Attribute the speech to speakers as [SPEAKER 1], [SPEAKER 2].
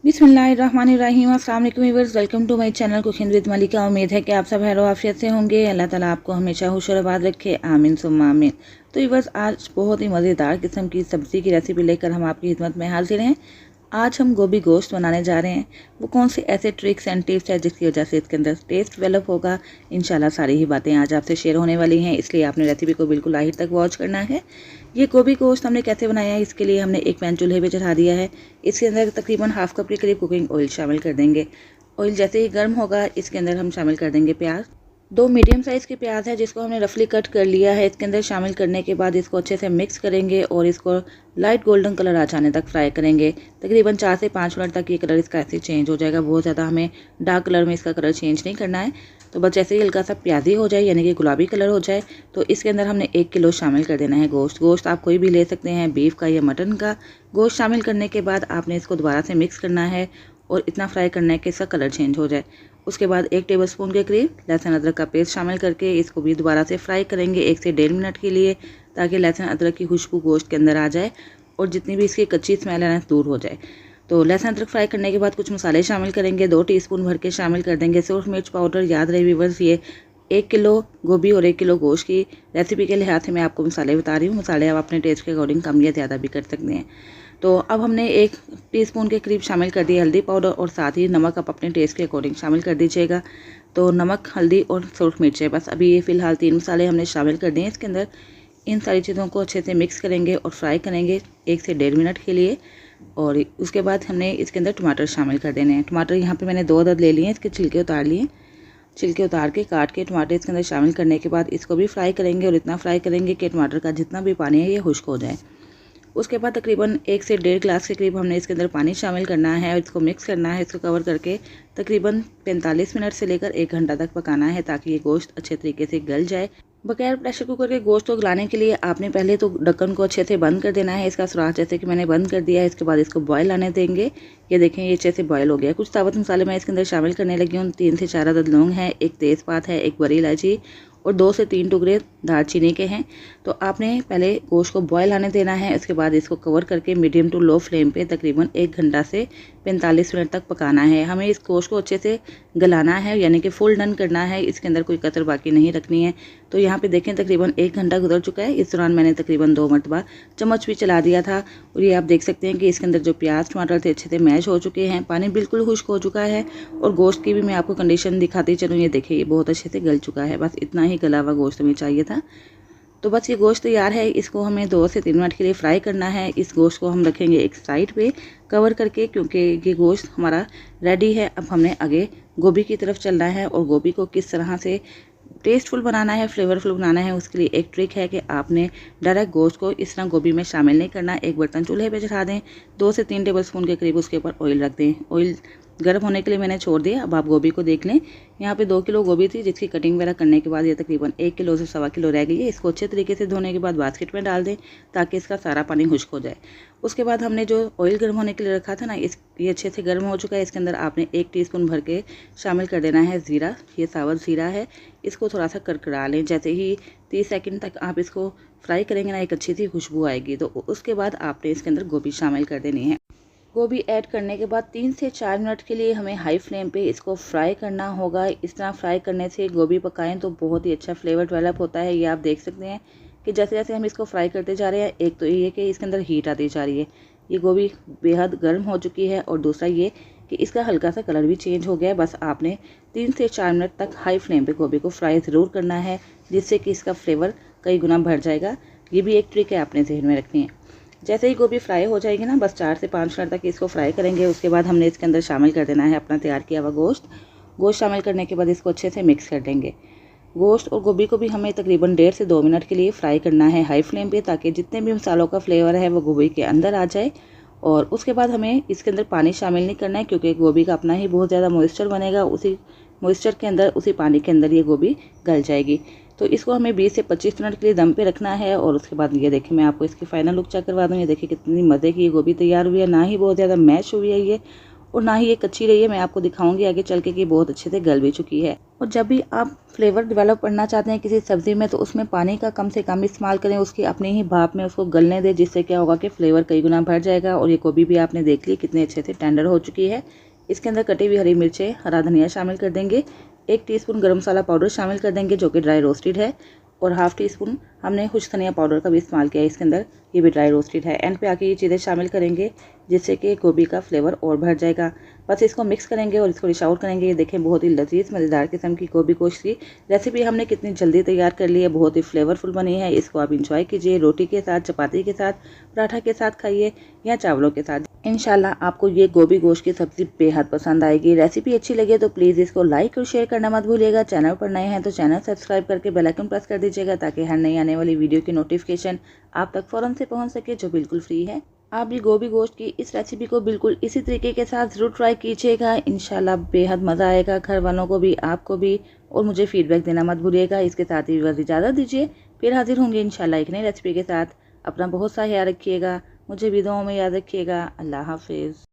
[SPEAKER 1] बिस्मिल्लाहिर्रहमानिर्रहीम। अस्सलाम वालेकुम viewers, welcome to my channel cooking with Malika. उम्मीद है कि आप सब खैर आफियत से होंगे। अल्लाह ताला आपको हमेशा खुश और आबाद रखे, आमीन सुम्मा आमीन। तो व्यूअर्स, आज बहुत ही मज़ेदार किस्म की सब्ज़ी की रेसिपी लेकर हम आपकी खिदमत में हाजिर हैं। आज हम गोभी गोश्त बनाने जा रहे हैं। वो कौन से ऐसे ट्रिक्स एंड टिप्स है जिसकी वजह से इसके अंदर टेस्ट डेवलप होगा। इंशाल्लाह सारी ही बातें आज आपसे शेयर होने वाली हैं, इसलिए आपने रेसिपी को बिल्कुल आखिर तक वॉच करना है। ये गोभी गोश्त हमने कैसे बनाया है, इसके लिए हमने एक पैन चूल्हे पे चढ़ा दिया है। इसके अंदर तकरीबन हाफ कप के करीब कुकिंग ऑयल शामिल कर देंगे। ऑयल जैसे ही गर्म होगा, इसके अंदर हम शामिल कर देंगे प्याज। दो मीडियम साइज़ के प्याज है जिसको हमने रफली कट कर लिया है। इसके अंदर शामिल करने के बाद इसको अच्छे से मिक्स करेंगे और इसको लाइट गोल्डन कलर आ जाने तक फ्राई करेंगे। तकरीबन 4 से 5 मिनट तक ये कलर इसका ऐसे चेंज हो जाएगा। बहुत ज़्यादा हमें डार्क कलर में इसका कलर चेंज नहीं करना है। तो बस जैसे ही हल्का सा प्याजी हो जाए, यानी कि गुलाबी कलर हो जाए, तो इसके अंदर हमने 1 किलो शामिल कर देना है गोश्त। गोश्त आप कोई भी ले सकते हैं, बीफ का या मटन का। गोश्त शामिल करने के बाद आपने इसको दोबारा से मिक्स करना है और इतना फ्राई करना है कि इसका कलर चेंज हो जाए। उसके बाद 1 टेबलस्पून के करीब लहसुन अदरक का पेस्ट शामिल करके इसको भी दोबारा से फ्राई करेंगे 1 से 1.5 मिनट के लिए, ताकि लहसुन अदरक की खुशबू गोश्त के अंदर आ जाए और जितनी भी इसकी कच्ची स्मेल है ना दूर हो जाए। तो लहसुन अदरक फ्राई करने के बाद कुछ मसाले शामिल करेंगे। 2 टीस्पून भर के शामिल कर देंगे सूरख मिर्च पाउडर। याद रहे व्यूअर्स, ये 1 किलो गोभी और 1 किलो गोश्त की रेसिपी के लिहाज से मैं आपको मसाले बता रही हूँ। मसाले आप अपने टेस्ट के अकॉर्डिंग कम या ज़्यादा भी कर सकते हैं। तो अब हमने 1 टीस्पून के करीब शामिल कर दिया हल्दी पाउडर और साथ ही नमक आप अपने टेस्ट के अकॉर्डिंग शामिल कर दीजिएगा। तो नमक, हल्दी और सूरख मिर्चें, बस अभी ये फ़िलहाल 3 मसाले हमने शामिल कर दिए हैं इसके अंदर। इन सारी चीज़ों को अच्छे से मिक्स करेंगे और फ्राई करेंगे 1 से 1.5 मिनट के लिए। और उसके बाद हमने इसके अंदर टमाटर शामिल कर देने हैं। टमाटर यहाँ पे मैंने 2 अदद ले लिए हैं, इसके छिलके उतार लिए। छिलके उतार के काट के टमाटर इसके अंदर शामिल करने के बाद इसको भी फ्राई करेंगे और इतना फ्राई करेंगे कि टमाटर का जितना भी पानी है ये खुश्क हो जाए। उसके बाद तकरीबन 1 से 1.5 गिलास के करीब हमने इसके अंदर पानी शामिल करना है और इसको मिक्स करना है। इसको कवर करके तकरीबन 45 मिनट से लेकर 1 घंटा तक पकाना है, ताकि ये गोश्त अच्छे तरीके से गल जाए। बगैर प्रेशर कुकर के गोश्त को गलाने के लिए आपने पहले तो ढक्कन को अच्छे से बंद कर देना है, इसका सुराख जैसे कि मैंने बंद कर दिया है। इसके बाद इसको बॉयल आने देंगे। ये देखें, ये अच्छे से बॉयल हो गया। कुछ साबुत मसाले मैं इसके अंदर शामिल करने लगी हूँ। 3 से 4 अदद लौंग है, 1 तेज़पात है, 1 बड़ी इलायची और 2 से 3 टुकड़े दालचीनी के हैं। तो आपने पहले गोश्त को बॉयल आने देना है। उसके बाद इसको कवर करके मीडियम टू लो फ्लेम पे तकरीबन 1 घंटा से 45 मिनट तक पकाना है। हमें इस गोश्त को अच्छे से गलाना है, यानी कि फुल डन करना है। इसके अंदर कोई कसर बाकी नहीं रखनी है। तो यहाँ पे देखें, तकरीबन 1 घंटा गुजर चुका है। इस दौरान मैंने तकरीबन 2 मरतबा चम्मच भी चला दिया था और ये आप देख सकते हैं कि इसके अंदर जो प्याज टमाटर थे अच्छे से मैश हो चुके हैं। पानी बिल्कुल खुश्क हो चुका है और गोश्त की भी मैं आपको कंडीशन दिखाती चलूँ। ये देखिए, ये बहुत अच्छे से गल चुका है। बस इतना ही गला हुआ गोश्त हमें चाहिए था। तो बस ये गोश्त तैयार है। इसको हमें 2 से 3 मिनट के लिए फ्राई करना है। इस गोश्त को हम रखेंगे एक साइड पे कवर करके, क्योंकि ये गोश्त हमारा रेडी है। अब हमने आगे गोभी की तरफ चलना है और गोभी को किस तरह से टेस्टफुल बनाना है, फ्लेवरफुल बनाना है, उसके लिए एक ट्रिक है कि आपने डायरेक्ट गोश्त को इस तरह गोभी में शामिल नहीं करना। एक बर्तन चूल्हे पे चढ़ा दें, 2 से 3 टेबलस्पून के करीब उसके ऊपर ऑयल रख दें। ऑयल गर्म होने के लिए मैंने छोड़ दिया। अब आप गोभी को देख लें। यहाँ पे 2 किलो गोभी थी, जिसकी कटिंग वगैरह करने के बाद ये तकरीबन 1 किलो से 1.25 किलो रह गई है। इसको अच्छे तरीके से धोने के बाद बास्केट में डाल दें, ताकि इसका सारा पानी खुश्क हो जाए। उसके बाद हमने जो ऑयल गर्म होने के लिए रखा था ना, ये अच्छे से गर्म हो चुका है। इसके अंदर आपने 1 टीस्पून भर के शामिल कर देना है ज़ीरा। ये साबुत ज़ीरा है। इसको थोड़ा सा करकरा लें। जैसे ही 30 सेकंड तक आप इसको फ्राई करेंगे ना, एक अच्छी सी खुशबू आएगी। तो उसके बाद आपने इसके अंदर गोभी शामिल कर देनी है। गोभी ऐड करने के बाद 3 से 4 मिनट के लिए हमें हाई फ्लेम पे इसको फ्राई करना होगा। इस तरह फ्राई करने से गोभी पकाएं तो बहुत ही अच्छा फ्लेवर डेवलप होता है। ये आप देख सकते हैं कि जैसे जैसे हम इसको फ्राई करते जा रहे हैं, एक तो ये कि इसके अंदर हीट आती जा रही है, ये गोभी बेहद गर्म हो चुकी है, और दूसरा ये कि इसका हल्का सा कलर भी चेंज हो गया है। बस आपने 3 से 4 मिनट तक हाई फ्लेम पे गोभी को फ्राई ज़रूर करना है, जिससे कि इसका फ्लेवर कई गुना बढ़ जाएगा। ये भी एक ट्रिक है, आपने ज़हन में रखनी है। जैसे ही गोभी फ्राई हो जाएगी ना, बस 4 से 5 मिनट तक इसको फ्राई करेंगे। उसके बाद हमने इसके अंदर शामिल कर देना है अपना तैयार किया हुआ गोश्त। गोश्त शामिल करने के बाद इसको अच्छे से मिक्स कर देंगे। गोश्त और गोभी को भी हमें तकरीबन 1.5 से 2 मिनट के लिए फ्राई करना है हाई फ्लेम पे, ताकि जितने भी मसालों का फ्लेवर है वो गोभी के अंदर आ जाए। और उसके बाद हमें इसके अंदर पानी शामिल नहीं करना है, क्योंकि गोभी का अपना ही बहुत ज़्यादा मॉइस्चर बनेगा। उसी मॉइस्चर के अंदर, उसी पानी के अंदर ये गोभी गल जाएगी। तो इसको हमें 20 से 25 मिनट के लिए दम पे रखना है। और उसके बाद ये देखिए, मैं आपको इसकी फाइनल लुक चेक करवा दूँ। ये देखिए कितनी मज़े की ये गोभी तैयार हुई है, ना ही बहुत ज़्यादा मैश हुई है ये, और ना ही ये कच्ची रही है। मैं आपको दिखाऊंगी आगे चल के कि बहुत अच्छे से गल भी चुकी है। और जब भी आप फ्लेवर डेवलप करना चाहते हैं किसी सब्जी में, तो उसमें पानी का कम से कम इस्तेमाल करें। उसकी अपनी ही भाप में उसको गलने दें, जिससे क्या होगा कि फ्लेवर कई गुना बढ़ जाएगा। और ये गोभी भी आपने देख ली कितने अच्छे से टेंडर हो चुकी है। इसके अंदर कटी हुई हरी मिर्चें, हरा धनिया शामिल कर देंगे। 1 टीस्पून गरम मसाला पाउडर शामिल कर देंगे जो कि ड्राई रोस्टेड है। और हाफ टी स्पून हमने खुश्क धनिया पाउडर का भी इस्तेमाल किया है इसके अंदर, ये भी ड्राई रोस्टेड है। एंड पे आके ये चीज़ें शामिल करेंगे जिससे कि गोभी का फ्लेवर और बढ़ जाएगा। बस इसको मिक्स करेंगे और इसको डिश आउट करेंगे। ये देखें बहुत ही लजीज मज़ेदार किस्म की गोभी गोश्त की रेसिपी हमने कितनी जल्दी तैयार कर ली है। बहुत ही फ्लेवरफुल बनी है। इसको आप इंजॉय कीजिए, रोटी के साथ, चपाती के साथ, पराठा के साथ खाइए या चावलों के साथ। इंशाल्लाह आपको ये गोभी गोश्त की सब्ज़ी बेहद पसंद आएगी। रेसिपी अच्छी लगे तो प्लीज़ इसको लाइक और शेयर करना मत भूलिएगा। चैनल पर नए हैं तो चैनल सब्सक्राइब करके बेल आइकन प्रेस कर दीजिएगा ताकि हर नई आने वाली वीडियो की नोटिफिकेशन आप तक फ़ौरन से पहुंच सके, जो बिल्कुल फ्री है। आप भी गोभी गोश्त की इस रेसिपी को बिल्कुल इसी तरीके के साथ ज़रूर ट्राई कीजिएगा। इंशाल्लाह बेहद मज़ा आएगा, घर वालों को भी, आपको भी। और मुझे फीडबैक देना मत भूलिएगा। इसके साथ ही बस इजाज़त दीजिए, फिर हाजिर होंगे इंशाल्लाह एक नई रेसिपी के साथ। अपना बहुत सा ख्याल रखिएगा, मुझे भी दुआओं में याद रखिएगा। अल्लाह हाफिज़।